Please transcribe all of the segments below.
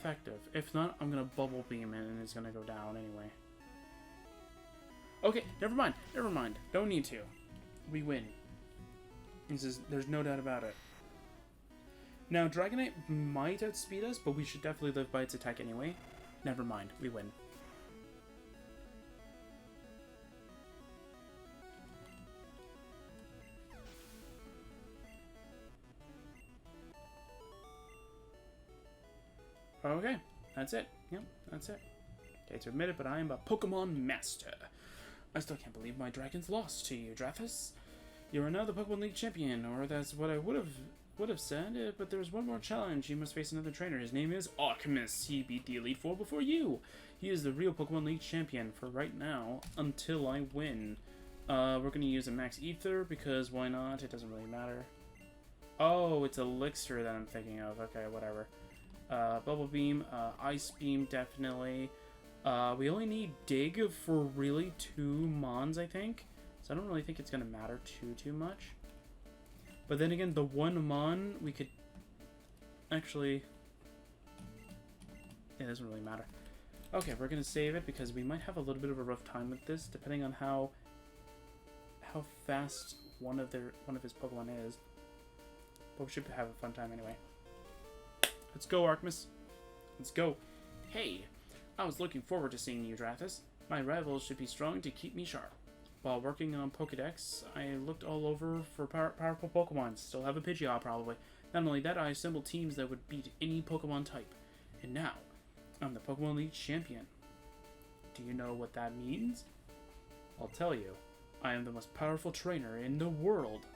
effective. If not, I'm gonna bubble beam it and it's gonna go down anyway. Okay, never mind. Never mind. Don't need to. We win. There's no doubt about it. Now, Dragonite might outspeed us, but we should definitely live by its attack anyway. Never mind. We win. Okay, that's it. Yep, that's it. Okay, to admit it, but I am a Pokemon Master. I still can't believe my dragons lost to you, Drathus. You are now the Pokemon League champion, or that's what I would have said, but there's one more challenge. You must face another trainer. His name is Artemis. He beat the Elite Four before you. He is the real Pokemon League champion for right now, until I win. We're going to use a Max Ether, because why not? It doesn't really matter. Oh, it's Elixir that I'm thinking of. Okay, whatever. Bubble Beam, Ice Beam, definitely. We only need Dig for really 2 Mons, I think. So I don't really think it's going to matter too much. But then again, the 1 Mon, we could... Actually... It doesn't really matter. Okay, we're going to save it because we might have a little bit of a rough time with this, depending on how fast one of his Pokemon is. But we should have a fun time anyway. Let's go, Artemis. Let's go. Hey, I was looking forward to seeing you, Drathus. My rivals should be strong to keep me sharp. While working on Pokedex, I looked all over for powerful Pokemon. Still have a Pidgeot, probably. Not only that, I assembled teams that would beat any Pokemon type. And now, I'm the Pokemon League champion. Do you know what that means? I'll tell you. I am the most powerful trainer in the world.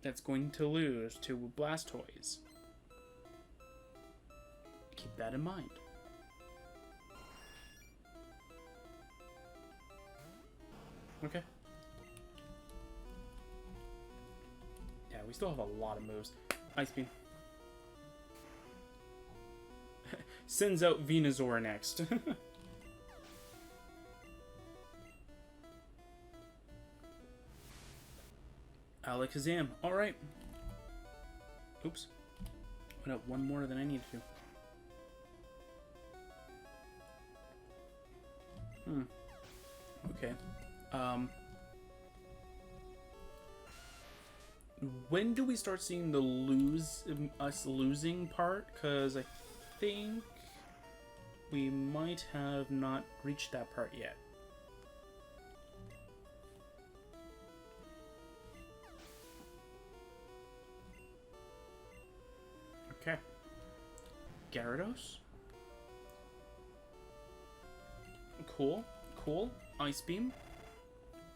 That's going to lose to Blastoise. Keep that in mind. Okay. Yeah, we still have a lot of moves. Ice Beam. Sends out Venusaur next. Alakazam. Alright. Oops. Went up one more than I needed to. Okay. When do we start seeing the us losing part? Because I think we might have not reached that part yet. Okay. Gyarados. Cool. Cool. Ice Beam.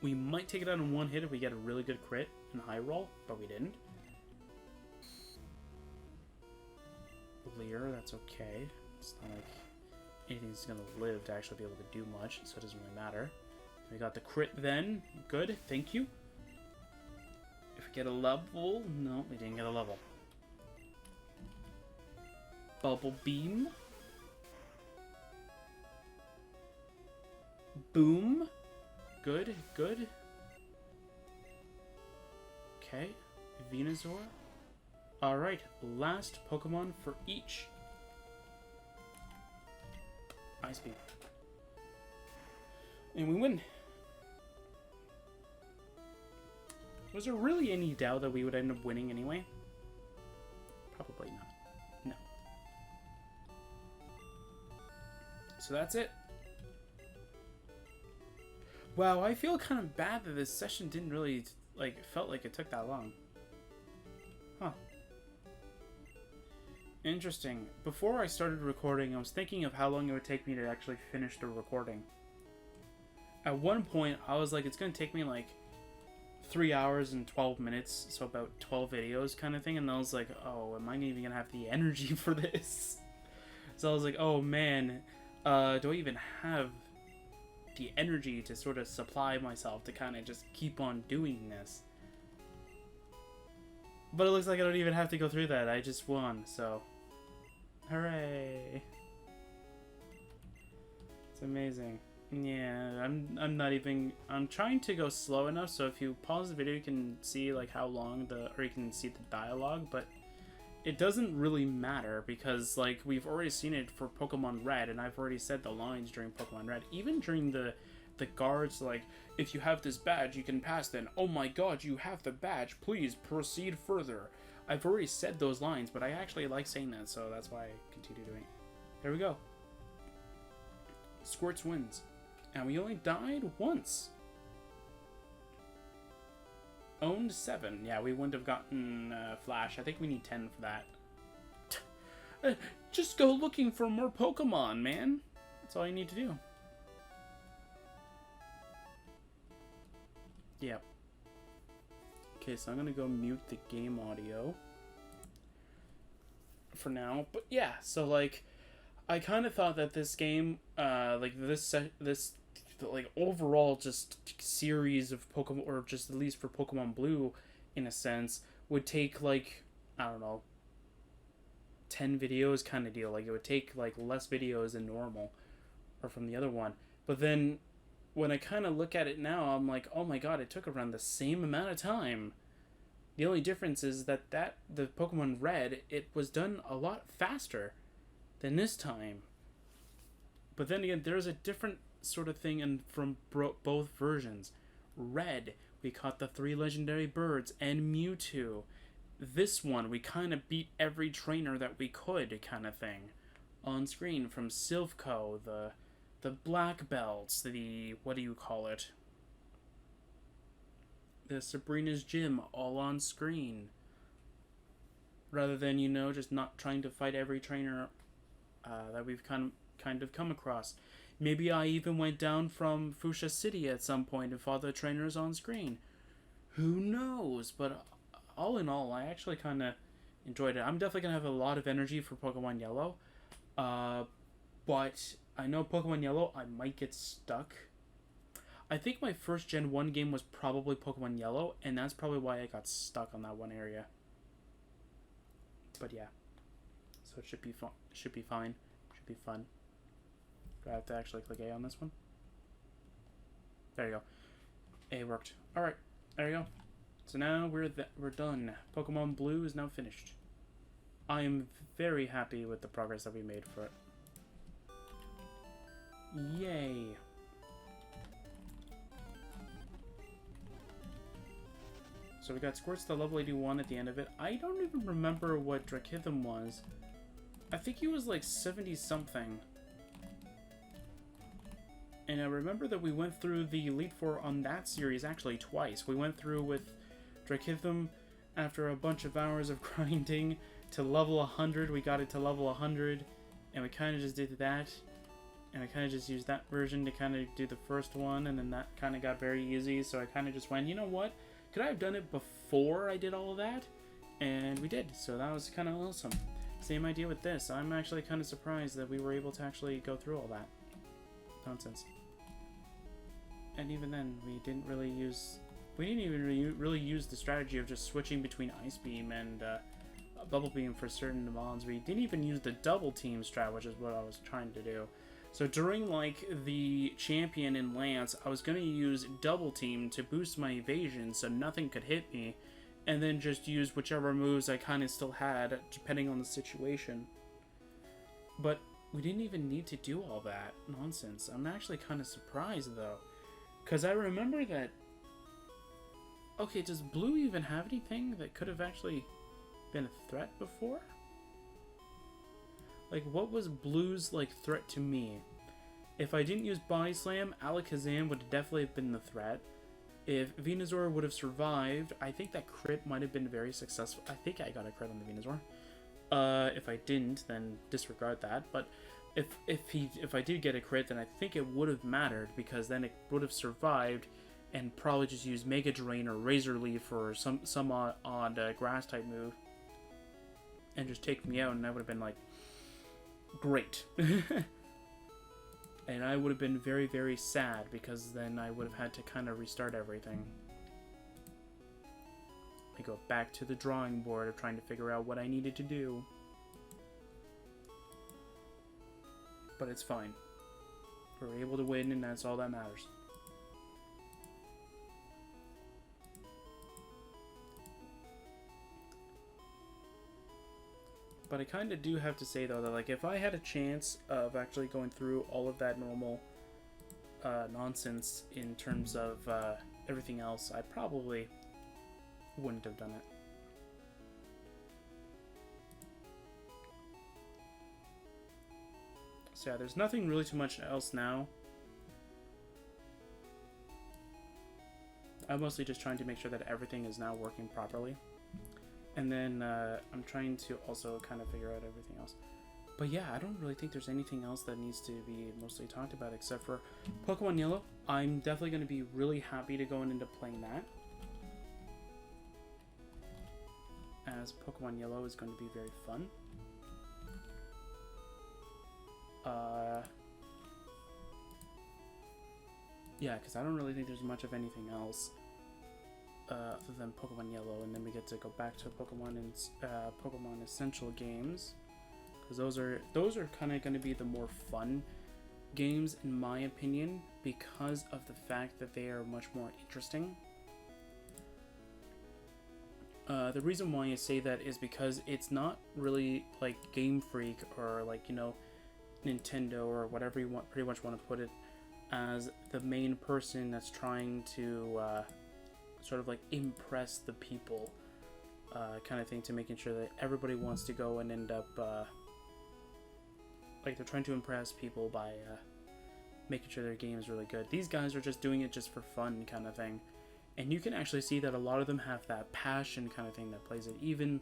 We might take it out in one hit if we get a really good crit and high roll, but we didn't. Leer, that's okay. It's not like anything's gonna live to actually be able to do much, so it doesn't really matter. We got the crit then. Good, thank you. If we get a level... No, we didn't get a level. Bubble Beam. Boom. Good, good. Okay, Venusaur. Alright, last Pokemon for each. Ice Beam. And we win. Was there really any doubt that we would end up winning anyway? Probably not. No. So that's it. Wow, I feel kind of bad that this session didn't really, felt like it took that long. Huh. Interesting. Before I started recording, I was thinking of how long it would take me to actually finish the recording. At one point, I was like, it's going to take me 3 hours and 12 minutes, so about 12 videos kind of thing, and I was like, oh, am I even going to have the energy for this? So I was like, oh man, do I even have the energy to sort of supply myself to kind of just keep on doing this? But it looks like I don't even have to go through that. I just won, so hooray. It's amazing. Yeah, I'm not even... I'm trying to go slow enough so if you pause the video you can see how long or you can see the dialogue, but it doesn't really matter because, like, we've already seen it for Pokemon Red, and I've already said the lines during Pokemon Red. Even during the guards, like, if you have this badge, you can pass then. Oh my god, you have the badge. Please proceed further. I've already said those lines, but I actually like saying that, so that's why I continue doing it. There we go. Squirts wins. And we only died once. Owned 7. Yeah, we wouldn't have gotten Flash. I think we need 10 for that. Just go looking for more Pokemon, man. That's all you need to do. Yep. Okay, so I'm gonna go mute the game audio for now. But yeah, so like, I kind of thought that this game, like this like overall just series of Pokemon, or just at least for Pokemon Blue, in a sense, would take like, I don't know, 10 videos kind of deal. Like it would take like less videos than normal, or from the other one. But then when I kind of look at it now, I'm like, oh my god, it took around the same amount of time. The only difference is that the Pokemon Red, it was done a lot faster than this time. But then again, there's a different sort of thing from both versions. Red, we caught the 3 legendary birds and Mewtwo. This one, we kind of beat every trainer that we could, kind of thing, on screen. From Silphco, the Black Belts, the, what do you call it? The Sabrina's Gym, all on screen. Rather than, you know, just not trying to fight every trainer that we've kind of come across. Maybe I even went down from Fuchsia City at some point and fought the trainers on screen. Who knows? But all in all, I actually kind of enjoyed it. I'm definitely going to have a lot of energy for Pokemon Yellow. But I know Pokemon Yellow, I might get stuck. I think my first Gen 1 game was probably Pokemon Yellow, and that's probably why I got stuck on that one area. But yeah. So it should be fun. Should be fine. Should be fun. Do I have to actually click A on this one? There you go. A worked. Alright. There you go. So now we're done. Pokemon Blue is now finished. I am very happy with the progress that we made for it. Yay. So we got Squirts to level 81 at the end of it. I don't even remember what Drachythum was. I think he was like 70 something. And I remember that we went through the Elite Four on that series actually twice. We went through with Drachythum after a bunch of hours of grinding to level 100. We got it to level 100, and we kind of just did that. And I kind of just used that version to kind of do the first one, and then that kind of got very easy. So I kind of just went, you know what? Could I have done it before I did all of that? And we did, so that was kind of awesome. Same idea with this. I'm actually kind of surprised that we were able to actually go through all that nonsense. And even then, we didn't even really use the strategy of just switching between Ice Beam and Bubble Beam for certain mons. We didn't even use the double team strat, which is what I was trying to do. So during, like, the Champion and Lance, I was going to use Double Team to boost my evasion so nothing could hit me, and then just use whichever moves I kind of still had, depending on the situation. But we didn't even need to do all that nonsense. I'm actually kind of surprised, though, because I remember that... Okay, does Blue even have anything that could have actually been a threat before? Like, what was Blue's, like, threat to me? If I didn't use Body Slam, Alakazam would definitely have been the threat. If Venusaur would have survived, I think that crit might have been very successful. I think I got a crit on the Venusaur. If I didn't, then disregard that. But if I did get a crit, then I think it would have mattered, because then it would have survived and probably just used Mega Drain or Razor Leaf or some odd Grass-type move and just take me out, and I would have been like, great. And I would have been very, very sad, because then I would have had to kind of restart everything. I go back to the drawing board of trying to figure out what I needed to do. But it's fine. We're able to win, and that's all that matters. But I kind of do have to say, though, that like if I had a chance of actually going through all of that normal nonsense in terms of everything else, I probably wouldn't have done it. So yeah, there's nothing really too much else now. I'm mostly just trying to make sure that everything is now working properly. And then I'm trying to also kind of figure out everything else. But yeah, I don't really think there's anything else that needs to be mostly talked about except for Pokemon Yellow. I'm definitely going to be really happy to go into playing that, as Pokemon Yellow is going to be very fun. Yeah, because I don't really think there's much of anything else other than Pokemon Yellow, and then we get to go back to Pokemon and Pokemon Essential games, because those are kind of going to be the more fun games in my opinion, because of the fact that they are much more interesting. The reason why I say that is because it's not really like Game Freak or like, you know, Nintendo or whatever you want, pretty much want to put it, as the main person that's trying to sort of like impress the people kind of thing, to making sure that everybody wants to go and end up like they're trying to impress people by making sure their game is really good. These guys are just doing it just for fun kind of thing, and you can actually see that a lot of them have that passion kind of thing that plays it. Even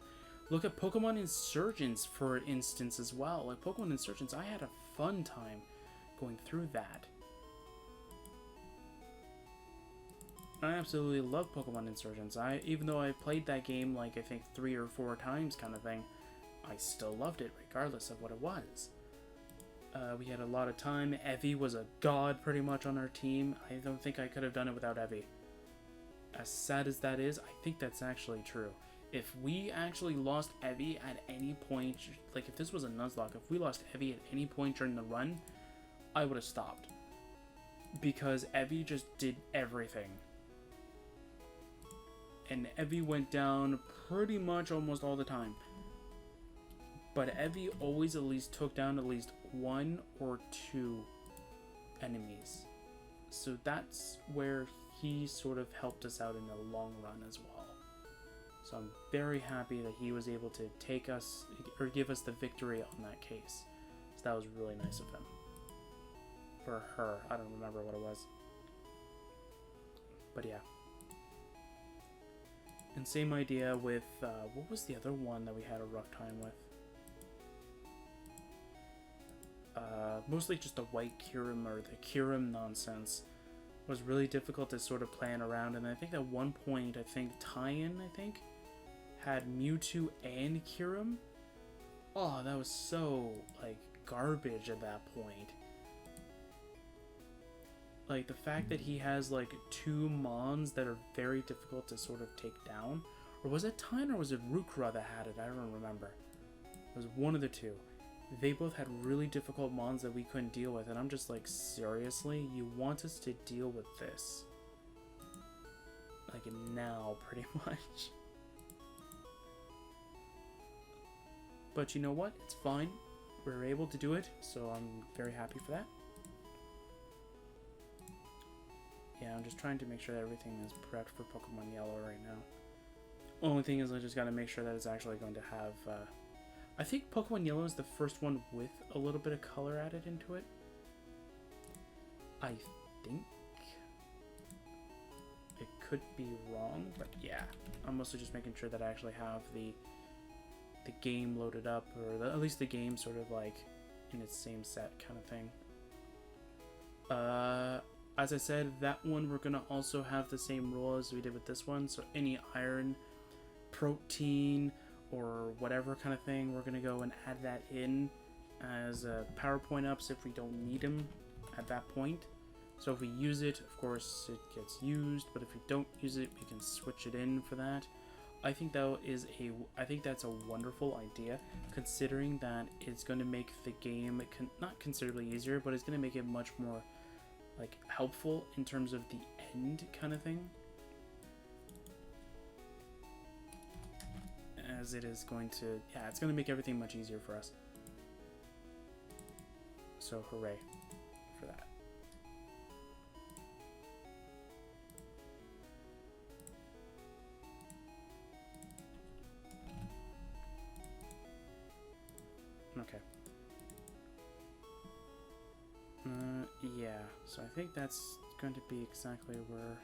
look at Pokemon Insurgents, for instance, as well. Like Pokemon Insurgents, I had a fun time going through that. I absolutely love Pokemon Insurgents. Even though I played that game like I think 3 or 4 times kind of thing, I still loved it regardless of what it was. We had a lot of time. Evie was a god pretty much on our team. I don't think I could have done it without Evie. As sad as that is, I think that's actually true. If we actually lost Evie at any point, like if this was a Nuzlocke, if we lost Evie at any point during the run, I would have stopped. Because Evie just did everything. And Evie went down pretty much almost all the time. But Evie always at least took down at least 1 or 2 enemies. So that's where he sort of helped us out in the long run as well. So I'm very happy that he was able to take us, or give us the victory on that case. So that was really nice of him. For her, I don't remember what it was. But yeah. And same idea with, what was the other one that we had a rough time with? Mostly just the white Kyurem, or the Kyurem nonsense, was really difficult to sort of plan around. And I think at one point, I think Tyan, had Mewtwo and Kyurem. Oh, that was so, like, garbage at that point. Like, the fact that he has, like, 2 Mons that are very difficult to sort of take down. Or was it Tyan or was it Rukra that had it? I don't remember. It was one of the two. They both had really difficult Mons that we couldn't deal with. And I'm just like, seriously? You want us to deal with this? Like, now, pretty much. But you know what? It's fine. We're able to do it. So I'm very happy for that. Yeah, I'm just trying to make sure that everything is prepped for Pokemon Yellow right now. Only thing is I just got to make sure that it's actually going to have... I think Pokemon Yellow is the first one with a little bit of color added into it. I think. It could be wrong, but yeah. I'm mostly just making sure that I actually have the game loaded up, or at least the game sort of like in its same set kind of thing. As I said, that one we're gonna also have the same rule as we did with this one. So any iron, protein, or whatever kind of thing, we're gonna go and add that in as PowerPoint ups if we don't need them at that point. So if we use it, of course it gets used, but if we don't use it, we can switch it in for that. I think that's a wonderful idea, considering that it's going to make the game not considerably easier, but it's going to make it much more like helpful in terms of the end kind of thing. as it is going to, yeah, it's going to make everything much easier for us. So hooray for that. Okay. Yeah, so I think that's going to be exactly where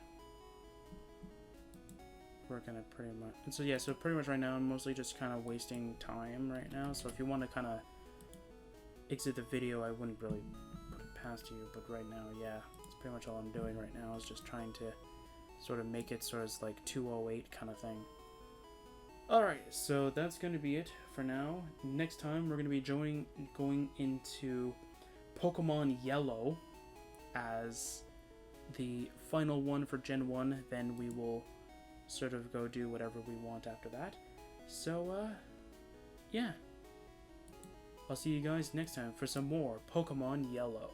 we're gonna pretty much... And so yeah, so pretty much right now I'm mostly just kind of wasting time right now, so if you want to kind of exit the video, I wouldn't really put it past you, but right now, yeah, that's pretty much all I'm doing right now, is just trying to sort of make it sort of like 208 kind of thing. Alright, so that's going to be it for now. Next time, we're going to be going into Pokemon Yellow as the final one for Gen 1. Then we will sort of go do whatever we want after that. So, yeah. I'll see you guys next time for some more Pokemon Yellow.